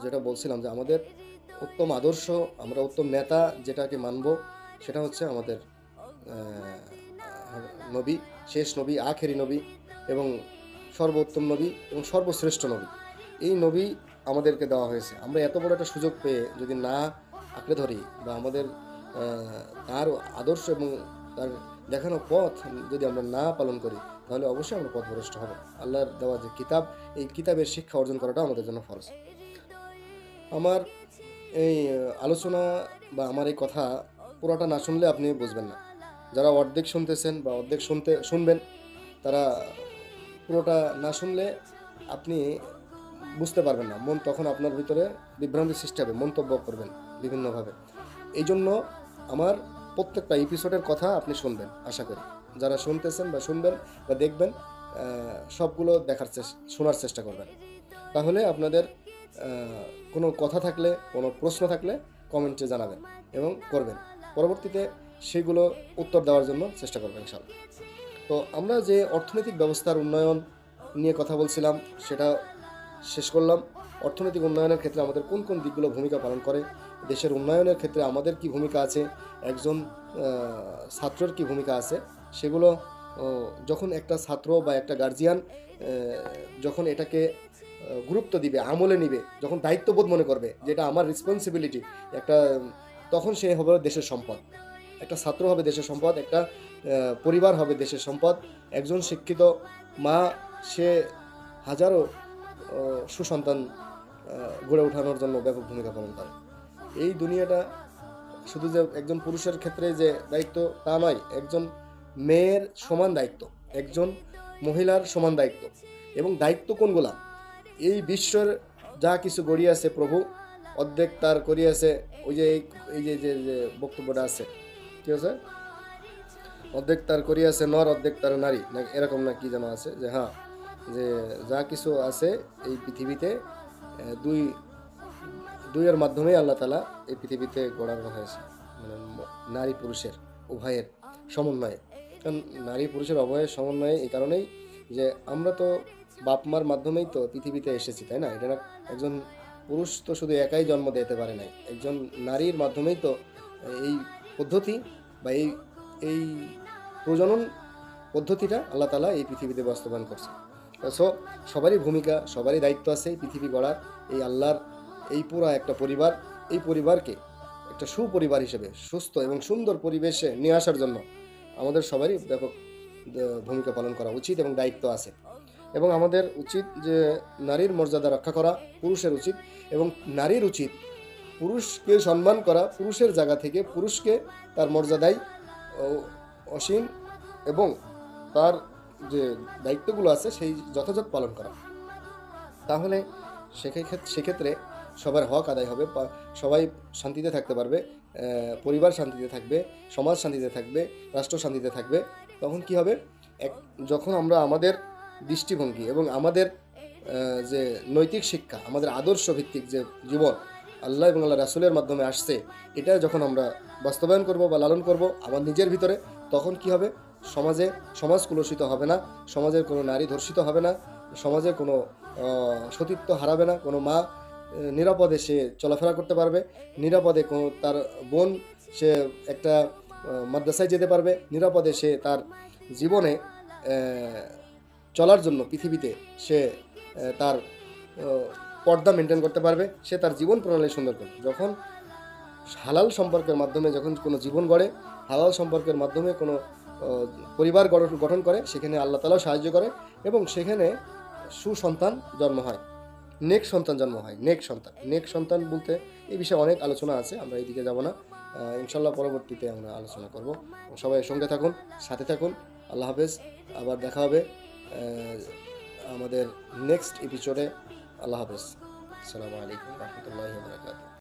যেটা বলছিলাম যে আমাদের উত্তম আদর্শ, আমরা উত্তম নেতা যেটাকে মানব, সেটা হচ্ছে আমাদের নবী, শেষ নবী, আখেরি নবী এবং সর্বোত্তম নবী এবং সর্বশ্রেষ্ঠ নবী। এই নবী আমাদেরকে দেওয়া হয়েছে। আমরা এত বড় একটা সুযোগ পেয়ে যদি না আঁকড়ে ধরি বা আমাদের তার আদর্শ এবং তার দেখানো পথ যদি আমরা না পালন করি, তাহলে অবশ্যই আমরা পথভ্রষ্ট হব। আল্লাহর দেওয়া যে কিতাব, এই কিতাবের শিক্ষা অর্জন করাটা আমাদের জন্য ফরজ। আমার এই আলোচনা বা আমার এই কথা পুরোটা না শুনলে আপনি বুঝবেন না। যারা অর্ধেক শুনতেছেন বা অর্ধেক শুনবেন, তারা পুরোটা না শুনলে আপনি বুঝতে পারবেন না। তখন আপনার ভিতরে বিভ্রান্তি সৃষ্টি হবে, মন্তব্য করবেন বিভিন্নভাবে। এই জন্য আমার প্রত্যেকটা এপিসোডের কথা আপনি শুনবেন আশা করি। যারা শুনতেছেন বা শুনবেন বা দেখবেন, সবগুলো শোনার চেষ্টা করবেন। তাহলে আপনাদের কোনো কথা থাকলে, কোনো প্রশ্ন থাকলে কমেন্টে জানাবেন এবং করবেন। পরবর্তীতে সেগুলো উত্তর দেওয়ার জন্য চেষ্টা করবেন ইনশাআল্লাহ। তো আমরা যে অর্থনৈতিক ব্যবস্থার উন্নয়ন নিয়ে কথা বলছিলাম, সেটা শেষ করলাম। অর্থনৈতিক উন্নয়নের ক্ষেত্রে আমাদের কোন কোন দিকগুলো ভূমিকা পালন করে, দেশের উন্নয়নের ক্ষেত্রে আমাদের কি ভূমিকা আছে, একজন ছাত্রের কি ভূমিকা আছে, সেগুলো যখন একটা ছাত্র বা একটা গার্জিয়ান যখন এটাকে গুরুত্ব দিবে, আমলে নিবে, যখন দায়িত্ববোধ মনে করবে যে এটা আমার রেসপন্সিবিলিটি একটা, তখন সে হবে দেশের সম্পদ। একটা ছাত্র হবে দেশের সম্পদ, একটা পরিবার হবে দেশের সম্পদ। একজন শিক্ষিত মা, সে হাজারো সুসন্তান গড়ে ওঠানোর জন্য ব্যাপক ভূমিকা পালন করে। এই দুনিয়াটা শুধু যে একজন পুরুষের ক্ষেত্রে যে দায়িত্ব তা নয়, একজন মেয়ের সমান দায়িত্ব, একজন মহিলার সমান দায়িত্ব। এবং দায়িত্ব কোনগুলা? এই বিশ্বের যা কিছু গড়িয়াছে প্রভু, অর্ধেক তার করিয়াছে। ওই যে এই যে যে যে বক্তব্যটা আছে, ঠিক আছে, অর্ধেক তার করিয়াছে নর, অর্ধেক তার নারী, না এরকম না কি যেন আছে, যে হ্যাঁ, যে যা কিছু আছে এই পৃথিবীতে দুই দুইয়ের মাধ্যমেই আল্লাহ তালা এই পৃথিবীতে গড়ানো হয়েছে, মানে নারী পুরুষের উভয়ের সমন্বয়ে। কারণ নারী পুরুষের উভয়ের সমন্বয়ে এই কারণেই যে আমরা তো বাপ মার মাধ্যমেই তো পৃথিবীতে এসেছি, তাই না? এটা না, একজন পুরুষ তো শুধু একাই জন্ম দিতে পারে নাই, একজন নারীর মাধ্যমেই তো এই পদ্ধতি বা এই প্রজনন পদ্ধতিটা আল্লাহ তালা এই পৃথিবীতে বাস্তবায়ন করছে। সো সবারই ভূমিকা, সবারই দায়িত্ব আছে এই পৃথিবী গড়ার, এই আল্লাহর এই পুরা একটা পরিবার, এই পরিবারকে একটা সুপরিবার হিসেবে সুস্থ এবং সুন্দর পরিবেশে নিয়ে আসার জন্য আমাদের সবারই ব্যাপক ভূমিকা পালন করা উচিত এবং দায়িত্ব আছে। এবং আমাদের উচিত যে নারীর মর্যাদা রক্ষা করা, পুরুষের উচিত, এবং নারীর উচিত পুরুষকে সম্মান করা, পুরুষের জায়গা থেকে পুরুষকে তার মর্যাদায় অসীম এবং তার যে দায়িত্বগুলো আছে সেই যথাযথ পালন করা। তাহলে সেক্ষেত্রে সবার হক আদায় হবে, সবাই শান্তিতে থাকতে পারবে, পরিবার শান্তিতে থাকবে, সমাজ শান্তিতে থাকবে, রাষ্ট্র শান্তিতে থাকবে। তখন কি হবে, যখন আমরা আমাদের দৃষ্টিভঙ্গি এবং আমাদের যে নৈতিক শিক্ষা, আমাদের আদর্শ ভিত্তিক যে জীবন আল্লাহ এবং আল্লাহ রাসূলের মাধ্যমে আসছে, এটা যখন আমরা বাস্তবায়ন করব বা লালন করব আমার নিজের ভিতরে, তখন কি হবে, সমাজ কলুষিত হবে না, সমাজের কোনো নারী ধর্ষিত হবে না, সমাজে কোনো সতীত্ব হারাবে না, কোনো মা নিরাপদে সে চলাফেরা করতে পারবে, নিরাপদে কোনো তার বোন সে একটা মাদ্রাসায় যেতে পারবে, নিরাপদে সে তার জীবনে চলার জন্য পৃথিবীতে সে তার পর্দা মেনটেন করতে পারবে, সে তার জীবন প্রণালী সুন্দর করবে। যখন হালাল সম্পর্কের মাধ্যমে যখন কোনো জীবন গড়ে, হালাল সম্পর্কের মাধ্যমে কোনো পরিবার গঠন করে, সেখানে আল্লাহ তাআলাও সাহায্য করে এবং সেখানে সুসন্তান জন্ম হয়, নেক সন্তান জন্ম হয়। নেক সন্তান বলতে এই বিষয়ে অনেক আলোচনা আছে, আমরা এইদিকে যাব না। ইনশাল্লাহ পরবর্তীতে আমরা আলোচনা করব। সবাই সঙ্গে থাকুন, সাথে থাকুন। আল্লাহ হাফেজ, আবার দেখা হবে আমাদের নেক্সট এপিসোডে। আল্লাহ হাফেজ, আসসালামু আলাইকুম রহমতুল্লাহি ওয়া বারাকাতুহু।